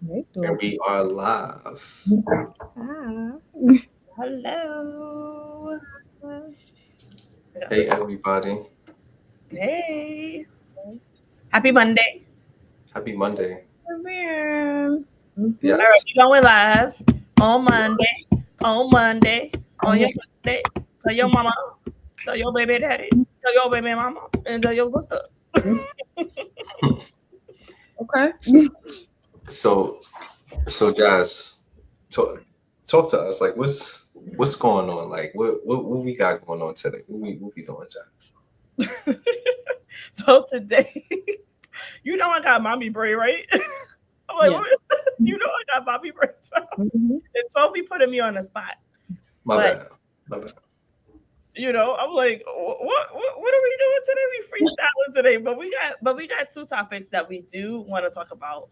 Right, And doors. we are live. Ah. Hello. Hey, everybody. Hey. Happy Monday. Happy Monday. Come here. Mm-hmm. All right, Yes, we going live on we are. Monday. On Monday. On Oh, your Monday. Tell your mama. Tell your baby daddy. Tell your baby mama. And tell your sister. okay. So, so, so, Jazz, talk to us. Like, what's going on? Like, what we got going on today? What we doing, Jazz? So today, you know I got mommy braid, right? I'm like, Yeah. what? You know I got mommy braid. Mm-hmm. It's 12 be putting me on the spot. My But bad. My bad. I'm like, what are we doing today? We freestyling today, but we got two topics that we do want to talk about,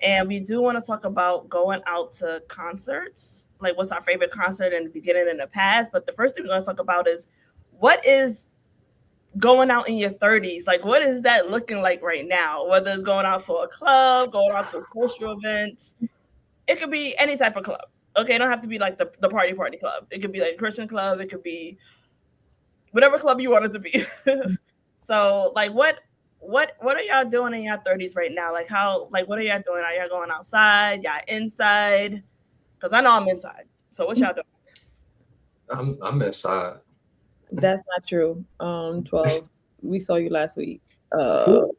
and we do want to talk about going out to concerts, like what's our favorite concert in the beginning and the past. But the first thing we're going to talk about is what is going out in your 30s, like what is that looking like right now? Whether it's going out to a club, going out to social events, it could be any type of club. Okay, it don't have to be like the party club. It could be like a Christian club. It could be whatever club you want it to be. So like what are y'all doing in your 30s right now? Like how like what are y'all doing? Are y'all going outside? Y'all inside? Because I know I'm inside. So what y'all doing? I'm inside. That's not true. 12. We saw you last week. Uh, Who?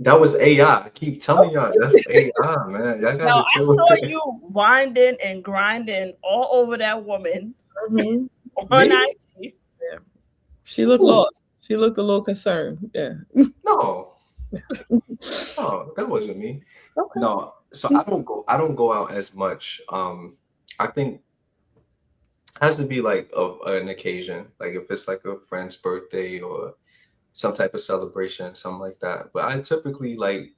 That was AI. I keep telling y'all that's AI, man. Y'all Now gotta I chill with saw that. you winding and grinding all over that woman mhm. on Me? IG. Yeah. She looked Who? lost. She looked a little concerned. Yeah. No, no, that wasn't me. Okay. No, so I don't go out as much. I think it has to be like an occasion, like if it's like a friend's birthday or some type of celebration, something like that. But I typically like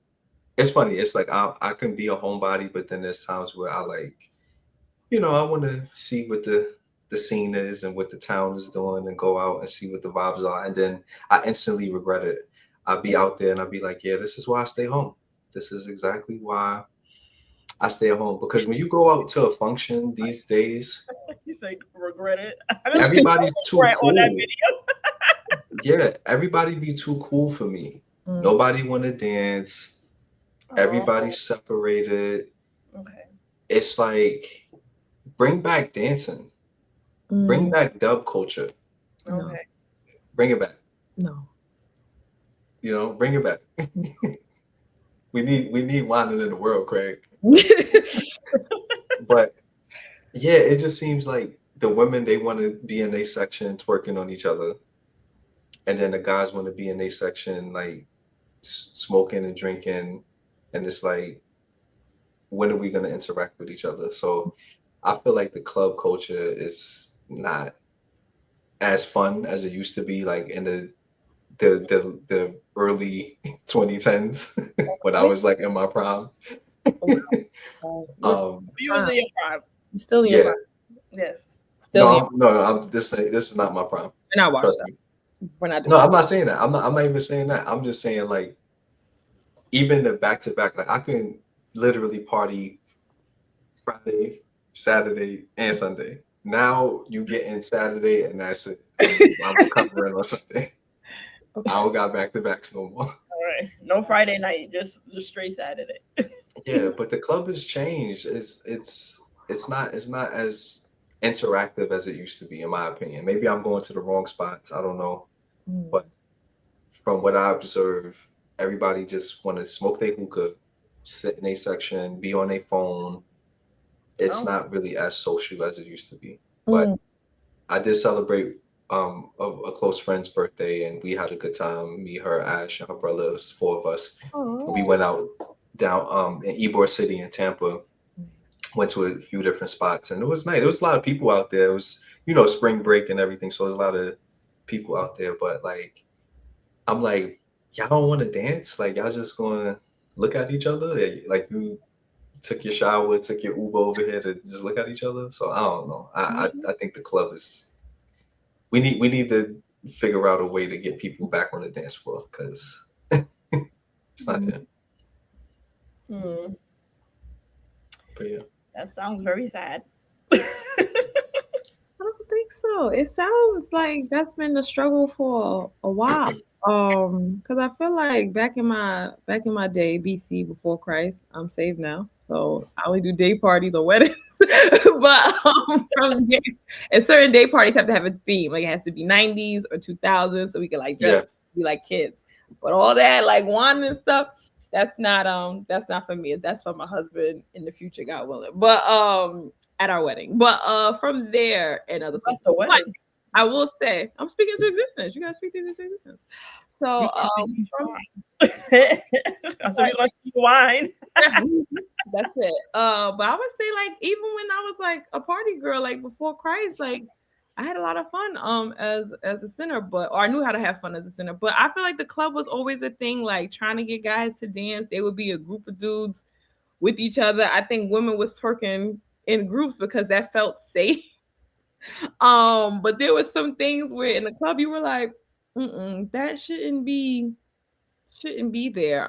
it's funny. It's like I can be a homebody, but then there's times where I like I want to see what the scene is and what the town is doing and go out and see what the vibes are, and then I instantly regret it. I'll be out there and I'll be like, yeah, this is why I stay home. This is exactly why I stay at home, because when you go out to a function these days, You say regret it. I didn't see no everybody's too regret on that cool. video. Yeah, everybody be too cool for me. Mm. Nobody want to dance. Oh, Everybody's separated. okay. It's like, bring back dancing. Bring Mm. back dub culture. No. Okay. Bring it back. No. Bring it back. We need winding in the world, Craig. But yeah, it just seems like the women, they want to be in their section twerking on each other, and then the guys want to be in their section like smoking and drinking, and it's like, when are we going to interact with each other? So I feel like the club culture is not as fun as it used to be, like in the early 2010s when I was like in my prime. You're still um You was fine. in your prime. You're still in your yeah, prime. Yes. Still in your no, I'm this is not my prime. We're not washed Trust up. me. We're not No, doing I'm that. not saying that. I'm not even saying that. I'm just saying, like, even the back to back, like I can literally party Friday, Saturday, and Sunday. Now you get in Saturday and that's it. I'm recovering on Sunday. I don't got back to backs no more. All right. No Friday night, just straight Saturday. Yeah, but the club has changed. It's not as interactive as it used to be, in my opinion. Maybe I'm going to the wrong spots. I don't know. Mm. But from what I observe, everybody just want to smoke their hookah, sit in a section, be on their phone. It's Oh, not really as social as it used to be. But Mm. I did celebrate a close friend's birthday, and we had a good time. Me, her, Ash, and her brother. It was four of us. And we Oh. went out down in Ybor City in Tampa. Went to a few different spots, and it was nice. There was a lot of people out there. It was spring break and everything, so there's a lot of people out there. But like, I'm like, y'all don't want to dance? Like, y'all just gonna look at each other? Like, you took your shower, took your Uber over here to just look at each other. So I don't know. I think the club is. We need to figure out a way to get people back on the dance floor, because it's not Mm. there. hmm. But yeah. That sounds very sad. I don't think so. It sounds like that's been the struggle for a while. Because I feel like back in my day, BC before Christ, I'm saved now, so I only do day parties or weddings. But from there, and certain day parties have to have a theme. Like it has to be 90s or 2000s, so we can like dress Yeah. be like kids. But all that like wine and stuff, that's not for me. That's for my husband in the future, God willing. But at our wedding. But from there and other That's places. the But wedding. I will say, I'm speaking to existence. You gotta speak things into existence. So from I said we gonna see wine. that's it. But I would say like even when I was like a party girl, like before Christ, like I had a lot of fun as a sinner, or I knew how to have fun as a sinner. But I feel like the club was always a thing, like trying to get guys to dance. They would be a group of dudes with each other. I think women was twerking in groups because that felt safe. But there was some things where in the club you were like, that shouldn't be there.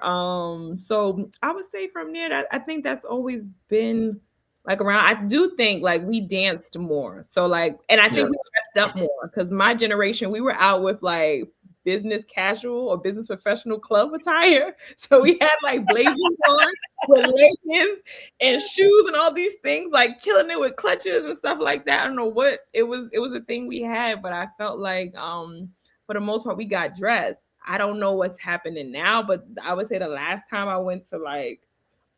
So I would say from there that I think that's always been like around. I do think like we danced more. So like, and I think Yeah. we dressed up more because my generation, we were out with like business casual or business professional club attire. So we had like blazers on with leggings and shoes and all these things, like killing it with clutches and stuff like that. I don't know what it was. It was a thing we had, but I felt like for the most part we got dressed. I don't know what's happening now, but I would say the last time I went to like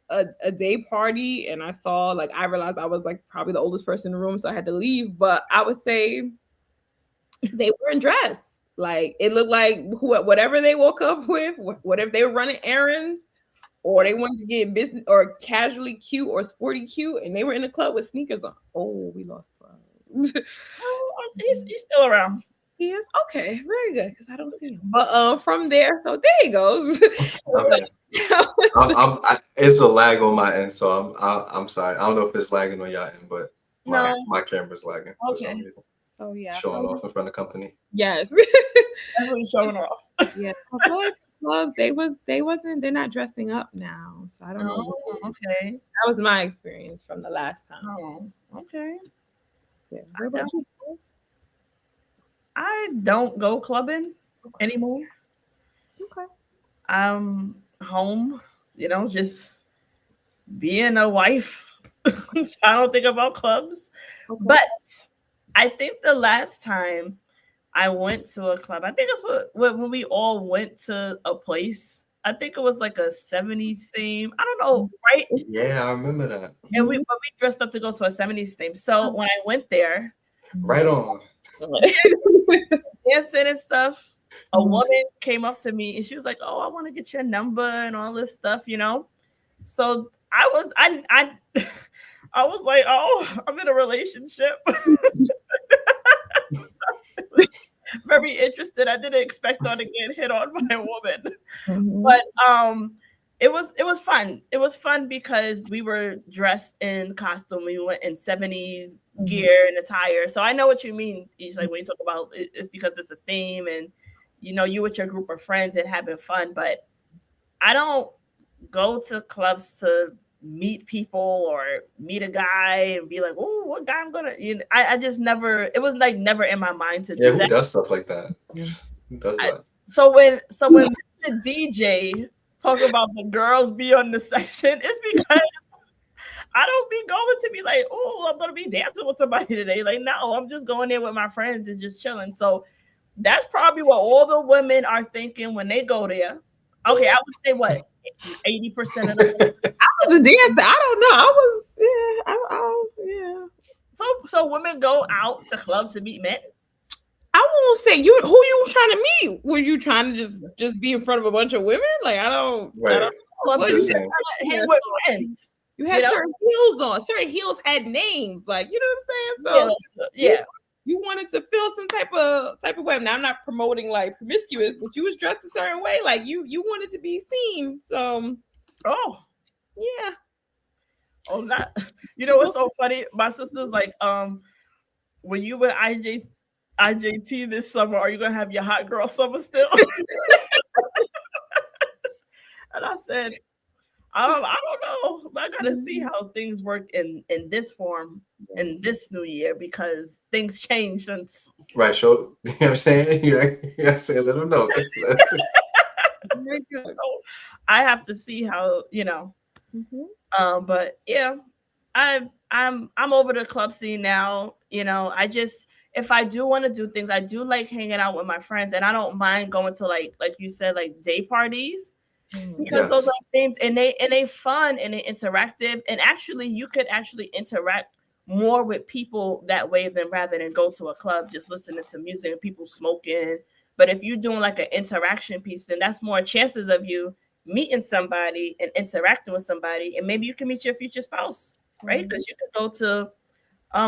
a day party and I saw like I realized I was like probably the oldest person in the room, so I had to leave. But I would say they were in dress. Like it looked like whatever they woke up with, whatever they were running errands, or they wanted to get business or casually cute or sporty cute, and they were in the club with sneakers on. Oh, we lost 12. Oh, he's still around. He is okay, very good because I don't see him. But from there, so there he goes. Okay. It's a lag on my end, so I'm sorry. I don't know if it's lagging on your end, but my camera's lagging for some Okay. reason. So yeah, Showing off in front of company. yes, Definitely showing off. yeah. Clubs, they're not dressing up now, so I don't know. Oh, okay. That was my experience from the last time. Oh, okay. Yeah. What about you, Jules? I don't go clubbing anymore. Okay. I'm home, just being a wife. So I don't think about clubs. Okay. But I think the last time I went to a club, I think it's when we all went to a place. I think it was like a 70s theme. I don't know, right? Yeah, I remember that. And we dressed up to go to a 70s theme. So when I went there, Right on. dancing and stuff, a woman came up to me and she was like, "Oh, I want to get your number and all this stuff." So I was I was like, "Oh, I'm in a relationship." Very interested. I didn't expect her to get hit on by a woman. But it was fun. It was fun because we were dressed in costume. We went in 70s gear and attire. So I know what you mean. It's like when you talk about it's because it's a theme and you with your group of friends and having fun. But I don't go to clubs to meet people or meet a guy and be like, "Oh, what guy I'm gonna." I just never. It was like never in my mind to do who that. does stuff like that? Who does that? So when the DJ talk about the girls be on the section, it's because I don't be going to be like, "Oh, I'm gonna be dancing with somebody today." Like, no, I'm just going there with my friends and just chilling. So that's probably what all the women are thinking when they go there. Okay, I would say what 80% of them. I was a dancer. I don't know. Yeah. So women go out to clubs to meet men. I won't say you. Who you trying to meet? Were you trying to just be in front of a bunch of women? Like I don't. Right. I don't Well, Well, you just just saying. hang with friends. You had certain heels on. Certain heels had names. Like you know what I'm saying? So Yeah. You wanted to feel some type of way. Now I'm not promoting like promiscuous, but you was dressed a certain way. Like you wanted to be seen. So yeah. Oh, not. You know what's so funny? My sister's like, when you were IJT this summer, are you gonna have your hot girl summer still? And I said, I don't know. I gotta see how things work in this form in this new year because things change since. Right, so you know what I'm saying? You know what I'm saying? Let them know. Very good. So I have to see how Mhm. But yeah, I'm over the club scene now. I just if I do want to do things, I do like hanging out with my friends, and I don't mind going to like you said, like day parties Mm. because those Yes. are things and they fun and they interactive, and actually you could actually interact more with people that way than rather than go to a club just listening to music and people smoking. But if you're doing like an interaction piece, then that's more chances of you meeting somebody and interacting with somebody, and maybe you can meet your future spouse, right? Mhm. Because you could go to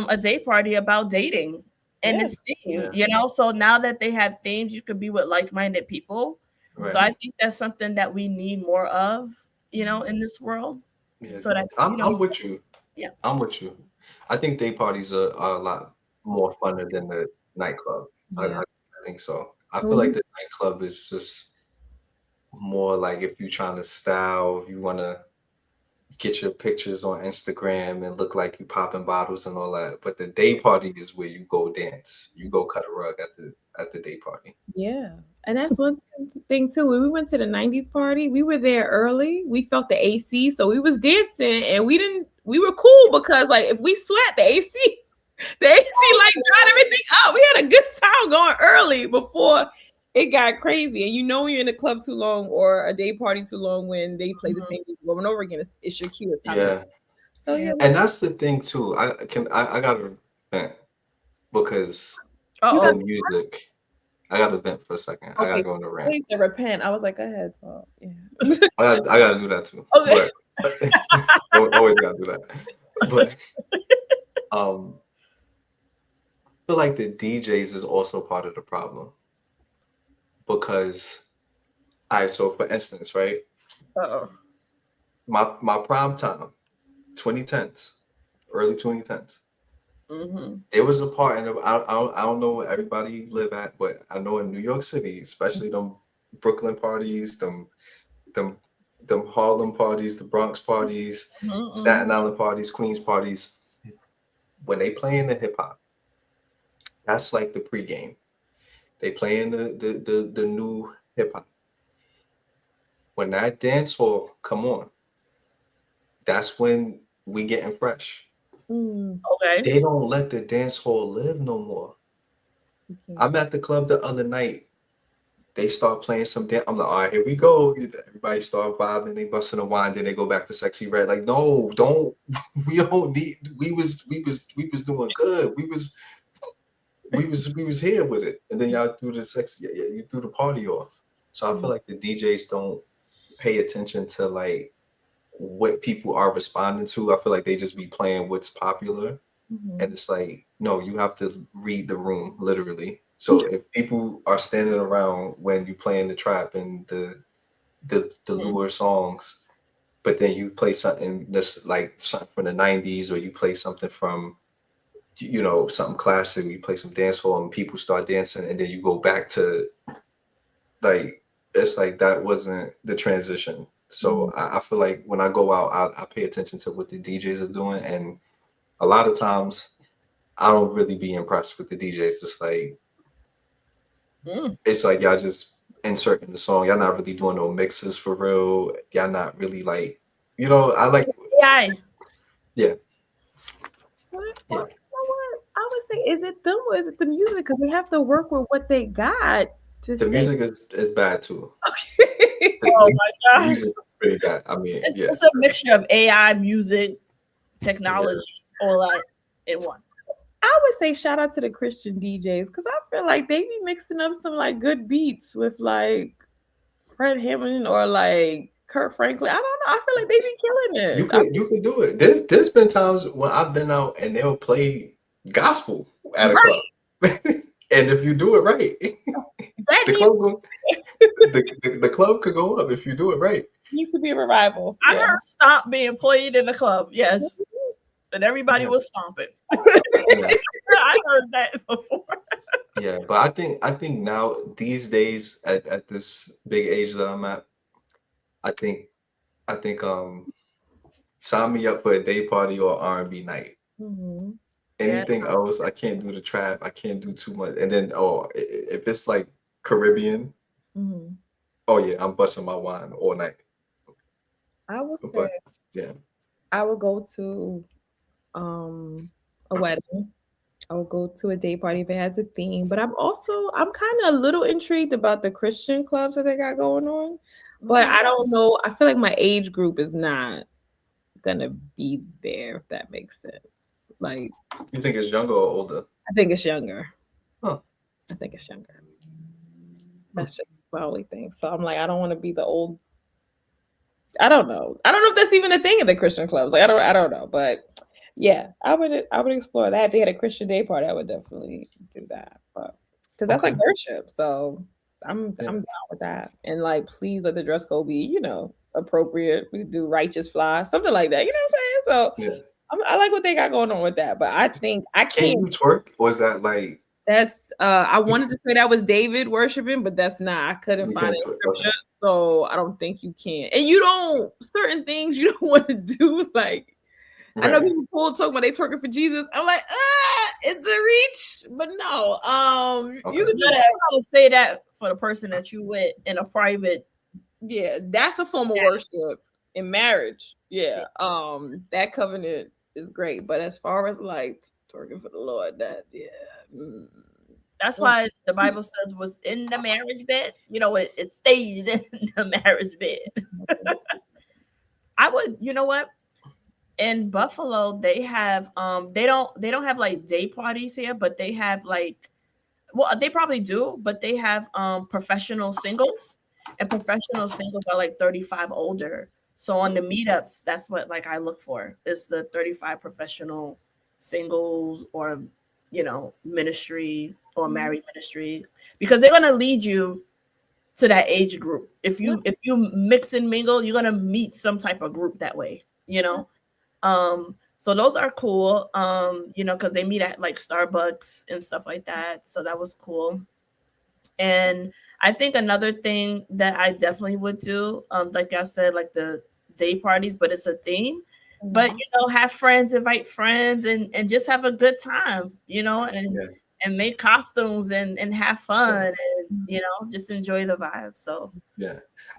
a day party about dating and Yeah. it's theme, Yeah. so now that they have themes, you could be with like-minded people. So Right. I think that's something that we need more of, in this world. Yeah. So that, I'm with you. yeah. I'm with you. I think day parties are a lot more funner than the nightclub. I Yeah. think so. I feel like Mhm. the nightclub is just more like if you're trying to style, if you want to get your pictures on Instagram and look like you popping bottles and all that. But the day party is where you go dance. You go cut a rug at the day party. Yeah. And that's one thing too. When we went to the 90s party, we were there early. We felt the AC, so we was dancing and we were cool because like if we sweat the AC, the AC like got everything up. We had a good time going early before it got crazy. And when you're in the club too long or a day party too long when they play the Mhm. same music over and over again, it's your cue. It's time to go. Yeah. So Yeah. yeah, And that's the thing too. I gotta vent because you the got Uh-oh. music. I gotta vent for a second. I gotta okay. go on the rant. Please repent. I was like, go ahead, 12. Yeah. I gotta do that too. Okay. But always gotta do that. But I feel like the DJs is also part of the problem because so for instance, right? Uh-oh. My prime time, 2010s, early 2010s. Mm-hmm. There was a part, and I don't know where everybody live at, but I know in New York City, especially them Brooklyn parties, them them Harlem parties, the Bronx parties, Mm-hmm. Staten Island parties, Queens parties. When they playing the hip hop, that's like the pregame. They playing the new hip hop. When that dance hall come on, that's when we getting fresh. Mm, Okay. They don't let the dance hall live no more. okay. I'm at the club the other night. They start playing some dance. I'm like, all right, here we go. Everybody start vibing, they busting a wine, then they go back to Sexy Red. Like, no, don't. We don't need. We was doing good. We was here with it, and then y'all do the sexy. Yeah, you do the party off. So I feel Mm, like the DJs don't pay attention to like what people are responding to. I feel like they just be playing what's popular. And mhm, it's like, no, you have to read the room literally. So if people are standing around when you playing the trap and the lure songs, but then you play something that's like something from the 90s, or you play something from something classic, you play some dance hall and people start dancing, and then you go back to like it's like that wasn't the transition. So mhm, I feel like when I go out, I pay attention to what the DJs are doing, and a lot of times I don't really be impressed with the DJs. Mm. It's like y'all just inserting the song. Y'all not really doing no mixes for real. Y'all not really like, I like, AI. yeah, Or yeah. you know what? I would say, is it them or is it the music? Because they have to work with what they got to The stay. music is bad too. The, Oh the, my the gosh. music is pretty bad. I mean, It's, yeah, it's a mixture of AI, music, yeah. technology, all that in one. I would say shout out to the Christian DJs because I feel like they be mixing up some like good beats with like Fred Hammond or like Kurt Franklin. I don't know. I feel like they be killing You it. could you could do it. There's been times when I've been out and they'll play gospel at a Right. club, and if you do it right, That the club go, the club could go up if you do it right. needs to be a revival. I Yeah. heard stomp being played in the club. Yes. And everybody Yeah, was stomping. yeah. I heard that before. Yeah, but I think now these days at this big age that I'm at, I think I think sign me up for a day party or R&B night. Mm-hmm. Anything else, I can't do the trap. I can't do too much. And then if it's like Caribbean, Mm-hmm. oh yeah, I'm busting my wine all night. I would say But yeah, I would go to a wedding. I would go to a day party if it has a theme. But I'm kind of a little intrigued about the Christian clubs that they got going on. But I don't know. I feel like my age group is not gonna be there, if that makes sense. Like, you think it's younger or older? I think it's younger. Huh. I think it's younger. That's just my only thing. So I'm like, I don't want to be the old. I don't know. I don't know if that's even a thing in the Christian clubs. Like, I don't know. But yeah, I would explore that. If they had a Christian day party, I would definitely do that. But because that's like worship, so I'm down with that. And like, please let the dress code be, appropriate. We do righteous fly, something like that. You know what I'm saying? So I like what they got going on with that. But I think I can't. Can you twerk? Or is that like? That's I wanted to say that was David worshiping, but that's not. I couldn't find it in scripture, so I don't think you can. And you don't certain things you don't want to do. Like I know people talking about they twerking for Jesus. I'm like, it's a reach, but no. You can do that. I would say that for the person that you with in a private. Yeah, that's a form of worship in marriage. Yeah, that covenant is great, but as far as like twerking for the Lord, that's why the Bible says was in the marriage bed. It stayed in the marriage bed. I would, you know what? In Buffalo, they have they don't have like day parties here, but they have like, well, they probably do, but they have professional singles, and professional singles are like 35 older. So on the meetups, that's what like I look for is the 35 professional singles or ministry or married ministry, because they're gonna lead you to that age group. If you mix and mingle, you're gonna meet some type of group that way, so those are cool, because they meet at like Starbucks and stuff like that. So that was cool. And I think another thing that I definitely would do, like I said, like the day parties, but it's a theme. But have friends, invite friends, and just have a good time, and make costumes and have fun and just enjoy the vibe. So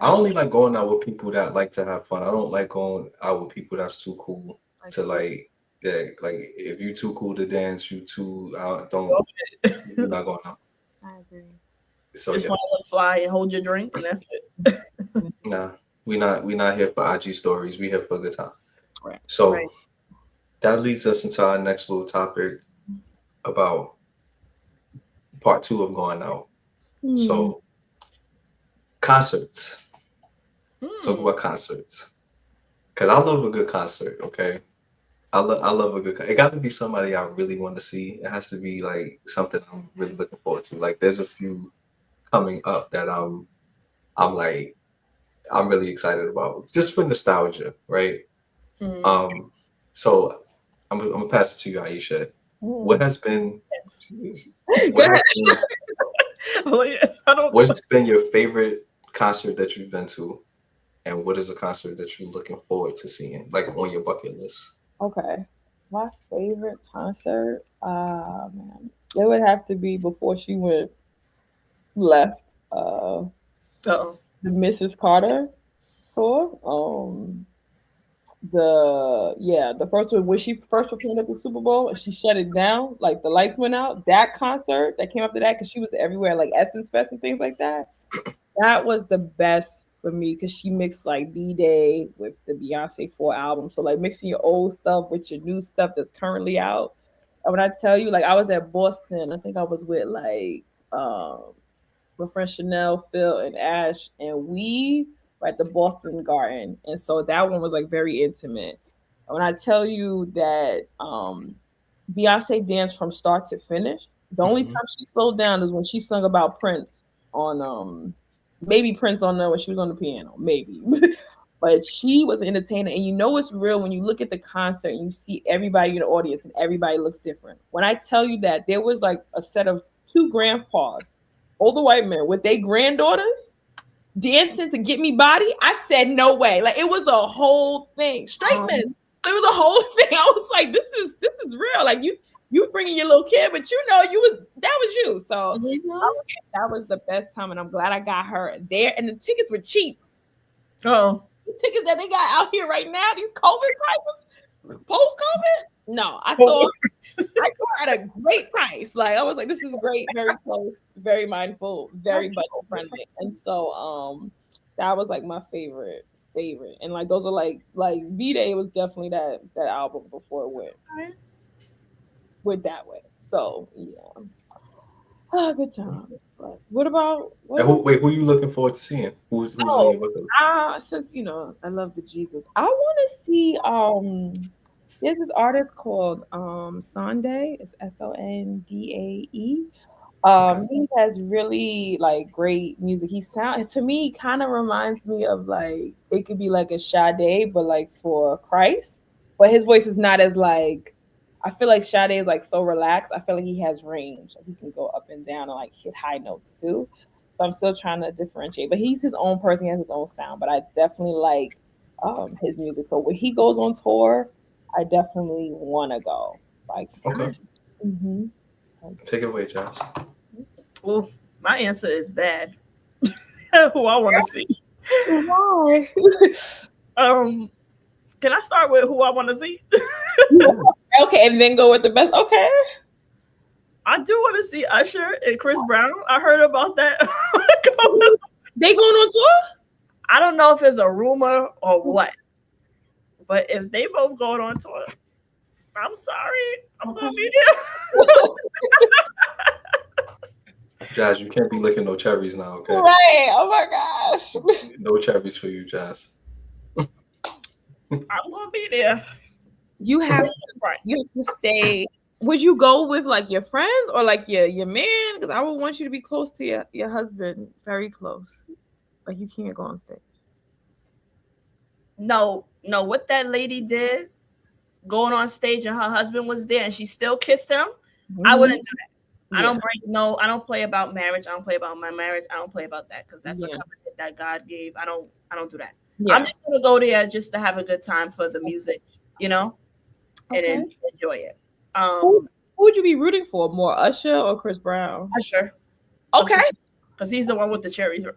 I only like going out with people that like to have fun. I don't like going out with people that's too cool to like if you too cool to dance, you too you're not going out. I agree. So just want to look fly and hold your drink, and that's it. Nah, we not here for IG stories. We here for a good time. Right. So that leads us into our next little topic about part 2 of going out. So concerts. Talk about concerts. Cause I love a good concert. Okay, I love a good. It got to be somebody I really want to see. It has to be like something I'm really looking forward to. Like there's a few coming up that I'm really excited about, just for nostalgia, right? So I'm gonna pass it to you, Aisha. What has been? What's been your favorite concert that you've been to, and what is a concert that you're looking forward to seeing, like on your bucket list? Okay, my favorite concert, man, it would have to be before she left. The Mrs. Carter tour. The first one when she first performed at the Super Bowl and she shut it down, like the lights went out. That concert that came after that, because she was everywhere, like Essence Fest and things like that. That was the best for me because she mixed like B-Day with the Beyonce 4 album. So like mixing your old stuff with your new stuff that's currently out. And when I tell you, like I was at Boston, I think I was with like my friend Chanel, Phil, and Ash, and we were at the Boston Garden. And so that one was like very intimate. And when I tell you that Beyonce danced from start to finish, the only time she slowed down is when she sung about Prince on maybe Prince on there when she was on the piano, maybe. But she was an entertainer, and it's real when you look at the concert and you see everybody in the audience and everybody looks different. When I tell you that there was like a set of 2 grandpas, older white men with their granddaughters, dancing to Get Me Body. I said no way. Like it was a whole thing. Straightness. So it was a whole thing. I was like, this is real. Like you bringing your little kid, but that was you. So that was the best time, and I'm glad I got her there. And the tickets were cheap. Oh, the tickets that they got out here right now, these COVID prices, post-COVID. No, I saw at a great price. Like I was like, this is great, very close, very mindful, very budget friendly. And so that was like my favorite. And like those are like V-Day was definitely that album before it went that way. So yeah. Good times. But what about who are you looking forward to seeing? Who's on your bucket list? Since I love the Jesus. I want to see there's this artist called Sondae. It's Sondae. He has really like great music. He to me kind of reminds me of like it could be like a Sade, but like for Christ. But his voice is not as like I feel like Sade is like so relaxed. I feel like he has range. Like he can go up and down and like hit high notes too. So I'm still trying to differentiate. But he's his own person. He has his own sound. But I definitely like his music. So when he goes on tour, I definitely want to go. Like okay. Mm-hmm. Take it away, Josh. Well, my answer is bad. Who I want to see. Why? Can I start with who I want to see? Okay, and then go with the best. Okay. I do want to see Usher and Chris Brown. I heard about that. They going on tour? I don't know if it's a rumor or what, but if they both going on tour, I'm sorry, I'm gonna be there. Jazz, you can't be licking no cherries now, okay? Right. Oh my gosh. No cherries for you, Jazz. I'm gonna be there. You have to stay. Would you go with like your friends or like your man? Because I would want you to be close to your husband, very close. Like you can't go on stage. No, what that lady did, going on stage and her husband was there and she still kissed him, I wouldn't do that. Yeah. I don't play about marriage. I don't play about my marriage. I don't play about that because that's a covenant that God gave. I don't do that. Yeah. I'm just gonna go there just to have a good time for the music, and enjoy it. Who would you be rooting for more, Usher or Chris Brown? Usher. Okay. Because he's the one with the cherries. Like,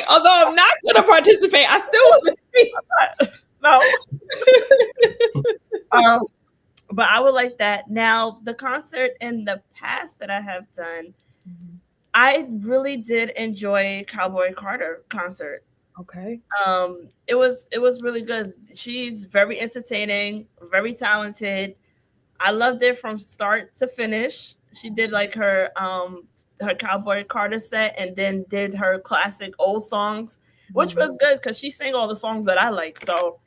although I'm not gonna participate, I still want to see. No. But I would like that. Now, the concert in the past that I have done, I really did enjoy Cowboy Carter concert. Okay. It was really good. She's very entertaining, very talented. I loved it from start to finish. She did like her Cowboy Carter set and then did her classic old songs, which was good because she sang all the songs that I like. So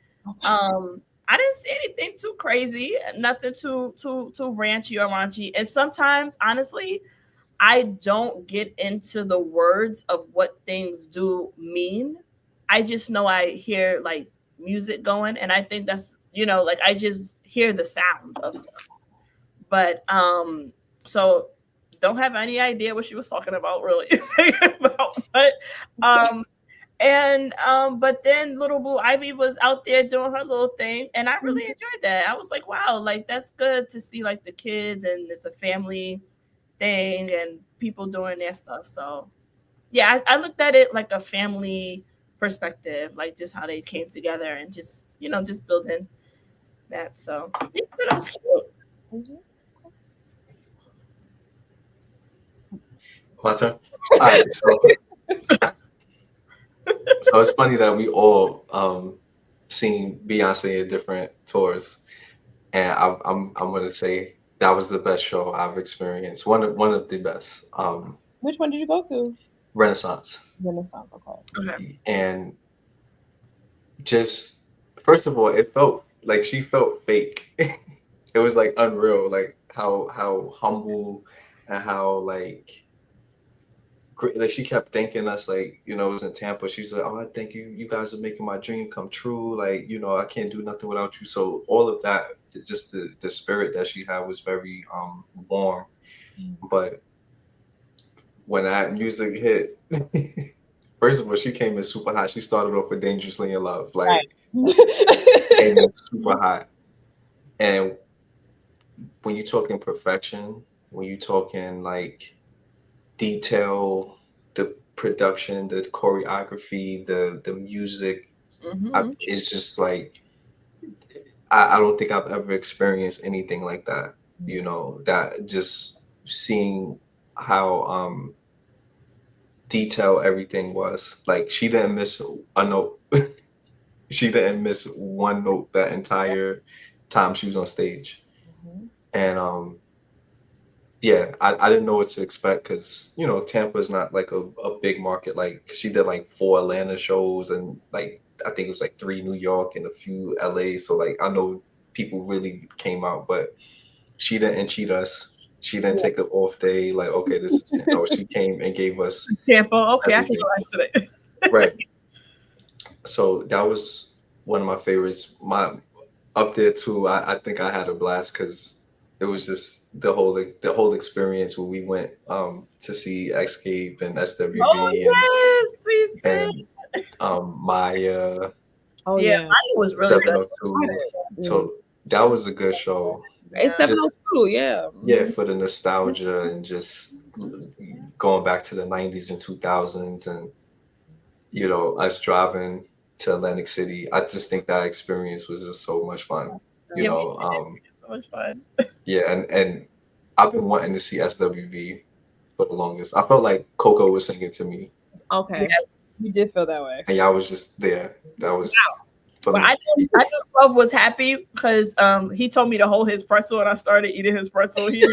I didn't see anything too crazy, nothing too ranchy or raunchy. And sometimes, honestly, I don't get into the words of what things do mean. I just know I hear like music going, and I think that's like I just hear the sound of stuff. But so don't have any idea what she was talking about really. But then Little Boo Ivy was out there doing her little thing, and I really enjoyed that. I was like, wow, like that's good to see like the kids and it's a family thing and people doing their stuff. So yeah, I looked at it like a family perspective, like just how they came together and just just building that. So yeah, that was cute. My turn. All right, so it's funny that we all seen Beyonce at different tours, and I'm gonna say that was the best show I've experienced. One of the best. Which one did you go to? Renaissance. Okay. And just first of all, it felt like she felt fake. It was like unreal, like how humble and how like she kept thanking us, like it was in Tampa. She's like, "Oh, I thank you. You guys are making my dream come true. Like I can't do nothing without you." So all of that, just the spirit that she had was very warm. But when that music hit, first of all, she came in super hot. She started off with Dangerously in Love, like came in super hot. And when you're talking perfection, when you're talking like detail, the production, the choreography, the music, it's just like I don't think I've ever experienced anything like that. You know, that just seeing how detailed everything was. Like she didn't miss a note. She didn't miss one note that entire time she was on stage. And yeah, I didn't know what to expect because you know Tampa is not like a big market. Like she did like 4 Atlanta shows and like I think it was like 3 New York and a few LA. So like I know people really came out, but she didn't cheat us. She didn't take an off day. Like okay, this is no. She came and gave us Tampa. Okay, I can everything. go today. Right. So that was one of my favorites. My up there too. I think I had a blast because it was just the whole experience where we went to see Escape and SWV Oh yes, sweet and Maya yeah, Maya was really good. 702. So that was a good show. It's Yeah. 702, yeah. Yeah, for the nostalgia and just going back to the 90s and 2000s and you know us driving to Atlantic City. I just think that experience was just so much fun. You Yeah, know, so much fun. yeah, and I've been wanting to see SWV for the longest. I felt like Coco was singing to me, Okay. Yes. You did feel that way. and y'all was just there. That was for But me. I knew 12 was happy because he told me to hold his pretzel and I started eating his pretzel. He had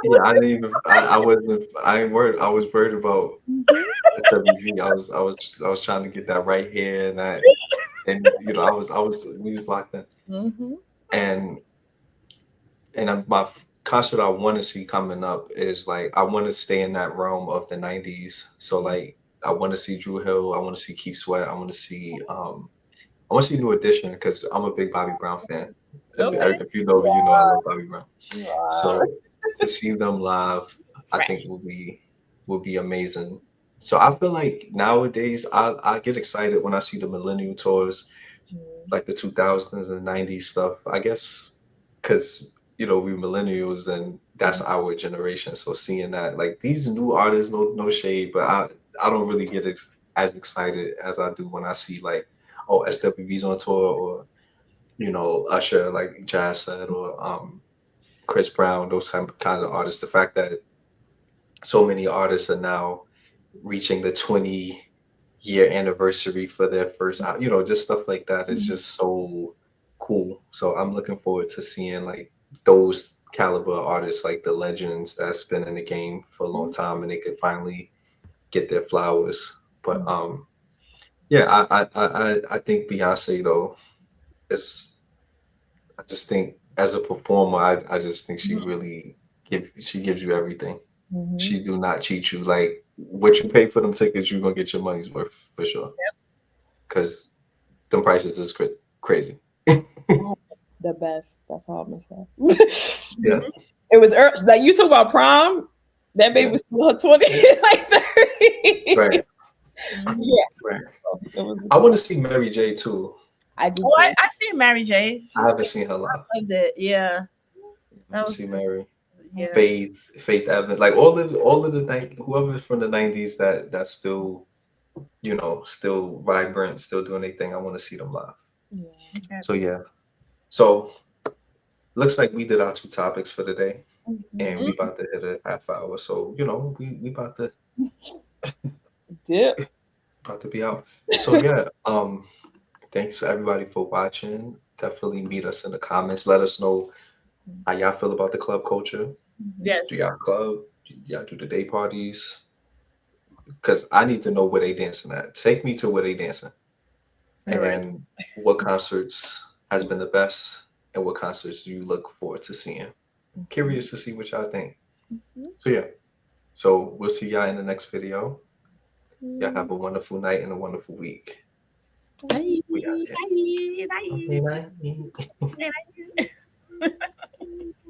Yeah, I didn't even. I wasn't. I ain't worried. I was worried about SWV. I was trying to get that right here and that, and you know, we was locked in, and my concert I want to see coming up is like I want to stay in that realm of the '90s. So like I want to see Drew Hill. I want to see Keith Sweat. I want to see New Edition because I'm a big Bobby Brown fan. Okay. If you know me, you know I love Bobby Brown. So to see them live, I think will be amazing. So I feel like nowadays I get excited when I see the millennial tours, like the 2000s and 90s stuff. I guess because you know we millennials and that's our generation. So seeing that like these new artists, no shade, but I don't really get as excited as I do when I see like oh SWV's on tour or you know Usher like Jazz said or Chris Brown, those kinds of artists. The fact that so many artists are now reaching the 20-year anniversary for their first out, you know, just stuff like that is just so cool. So I'm looking forward to seeing like those caliber artists, like the legends that's been in the game for a long time, and they could finally get their flowers. But yeah, I think Beyonce though, it's I just think as a performer, I just think she really she gives you everything. She do not cheat you. Like what you pay for them tickets, you're gonna get your money's worth for sure. Because them prices is crazy. The best. That's all I'm gonna say. Yeah. It was like you talk about prom. That baby was still 20, like 30. Right. Yeah. Right. I want to see Mary J too. I do. Oh, I seen Mary J. I haven't seen her live. I loved it. Yeah. I want to see Mary. Yeah. Faith Evans, like all of the whoever's from the 90s that's still, you know, still vibrant, still doing anything. I want to see them live. Yeah. So yeah. So looks like we did our 2 topics for today. And we about to hit a half hour. So, you know, we about to dip. About to be out. So yeah, thanks everybody for watching. Definitely meet us in the comments. Let us know how y'all feel about the club culture. Yes. Do y'all club? Do y'all do the day parties? Because I need to know where they dancing at. Take me to where they dancing. And what concerts has been the best and what concerts do you look forward to seeing? I'm curious to see what y'all think. So yeah. So we'll see y'all in the next video. Y'all have a wonderful night and a wonderful week. Bye. We out here. Bye. Bye. Bye. Bye.